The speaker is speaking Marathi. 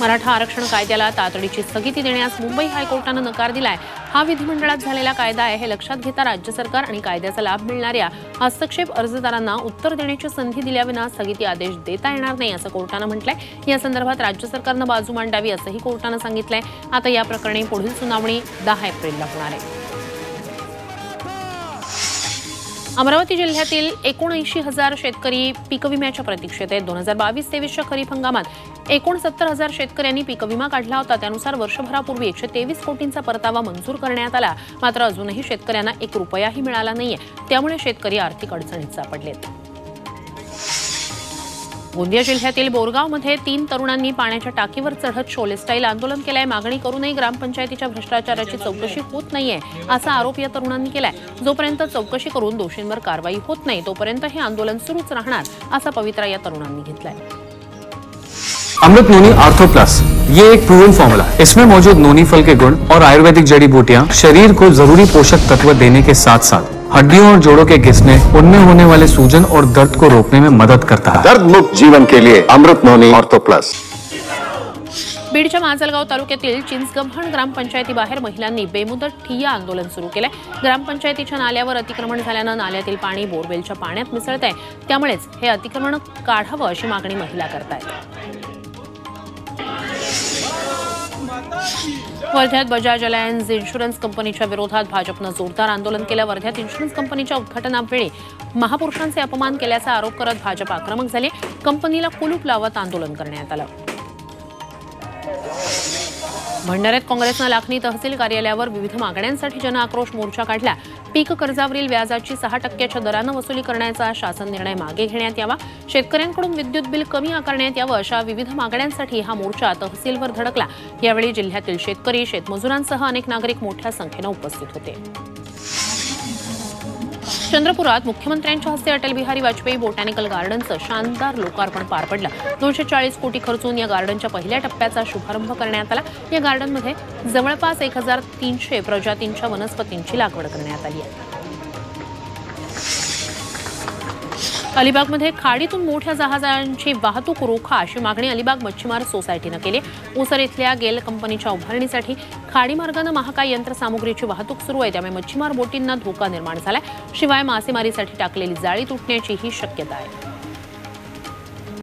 मराठा आरक्षण कायद्याला तातडीची स्थगिती देण्यास मुंबई हायकोर्टानं नकार दिलाय। हा विधिमंडळात झालेला कायदा आहे हे लक्षात घेता राज्य सरकार आणि कायद्याचा लाभ मिळणाऱ्या हस्तक्षेप अर्जदारांना उत्तर देण्याची संधी दिल्याविना स्थगिती आदेश देता येणार नाही असं कोर्टानं म्हटलंय। या संदर्भात राज्य सरकारनं बाजू मांडावी असंही कोर्टानं सांगितलंय। आता या प्रकरणी पुढील सुनावणी 10 एप्रिलला होणार आहे। अमरावती जिल्ह्यातील 79,000 शेतकरी पीक विम्याच्या प्रतीक्षेत आहेत। 2022-23च्या खरीप हंगामात 69,000 शेतकऱ्यांनी पीक विमा काढला होता। त्यानुसार वर्षभरापूर्वी 123 कोटींचा परतावा मंजूर करण्यात आला। मात्र अजूनही शेतकऱ्यांना 1 रुपयाही मिळाला नाहीये। त्यामुळे शेतकरी आर्थिक अडचणीत सापडलेत। गोंदिया जिल्ह्यातील बोरगावमध्ये 3 तरुणांनी पाण्याच्या टाकीवर चढत शोले स्टाईल आंदोलन केलंय। मागणी करूनही ग्रामपंचायतीच्या भ्रष्टाचाराची चौकशी होत नाहीये असा आरोप या तरुणांनी केलाय। जोपर्यंत चौकशी करून दोषींवर कारवाई होत नाही तोपर्यंत हे आंदोलन सुरूच राहणार असा पवित्रा या तरुणांनी घेतलाय। अमृत नोनी आर्थो प्लस ये एक प्रूवन फॉर्मूला है। इसमें मौजूद नोनी फल के गुण और आयुर्वेदिक जड़ी बूटियां शरीर को जरूरी पोषक तत्व देने के साथ साथ हड्डियों और जोड़ों के घिसने, उनमें होने वाले सूजन और दर्द को रोकने में मदद करता है। दर्द मुक्त जीवन के लिए अमृत नोनी आर्थो प्लस। बीडच्या माजलगाव तालुक्यातील चिंचगव्हाण ग्रामपंचायतीबाहेर महिलांनी बेमुदत ठिय्या आंदोलन सुरू केलंय। ग्रामपंचायतीच्या नाल्यावर अतिक्रमण झाल्यानं नाल्यातील पाणी बोरवेलच्या पाण्यात मिसळतंय। त्यामुळेच हे अतिक्रमण काढावं अशी मागणी महिला करतायत। वर्ध्यात बजाज अलायन्स इन्शुरन्स कंपनीच्या विरोधात भाजपनं जोरदार आंदोलन केलं। वर्ध्यात इन्शुरन्स कंपनीच्या उद्घाटनावेळी महापुरुषांचे अपमान केल्याचा आरोप करत भाजप आक्रमक झाले। कंपनीला कुलूप लावत आंदोलन करण्यात आलं। भंडाऱ्यात काँग्रेसनं लाखनी तहसील कार्यालयावर विविध मागण्यांसाठी जनआक्रोश मोर्चा काढला। पीक कर्जावरील व्याजाची 6% दरानं वसुली करण्याचा शासन निर्णय मागे घेण्यात यावा, शेतकऱ्यांकडून विद्युत बिल कमी आकारण्यात यावं अशा विविध मागण्यांसाठी हा मोर्चा तहसीलवर धडकला। यावेळी जिल्ह्यातील शेतकरी, शेतमजुरांसह अनेक नागरिक मोठ्या संख्येनं उपस्थित होते। चंद्रपुरात मुख्यमंत्र्यांच्या हस्ते अटल बिहारी वाजपेयी बोटॅनिकल गार्डनचं शानदार लोकार्पण पार पडलं। 240 कोटी खर्चून या गार्डनच्या पहिल्या टप्प्याचा शुभारंभ करण्यात आला। या गार्डनमध्ये जवळपास 1300 प्रजातींच्या वनस्पतींची लागवड करण्यात आली आहे। अलिबागमध्ये खाडीतून मोठ्या जहाजांची वाहतूक रोखा अशी मागणी अलिबाग मच्छीमार सोसायटीनं केली। ओसर इथल्या गेल कंपनीच्या उभारणीसाठी खाडी मार्गाने महाकाय यंत्रसामुग्रीची वाहतूक सुरू आहे। त्यामुळे मच्छीमार बोटींना धोका निर्माण झालाय। शिवाय मासेमारीसाठी टाकलेली जाळी तुटण्याचीही शक्यता आहे।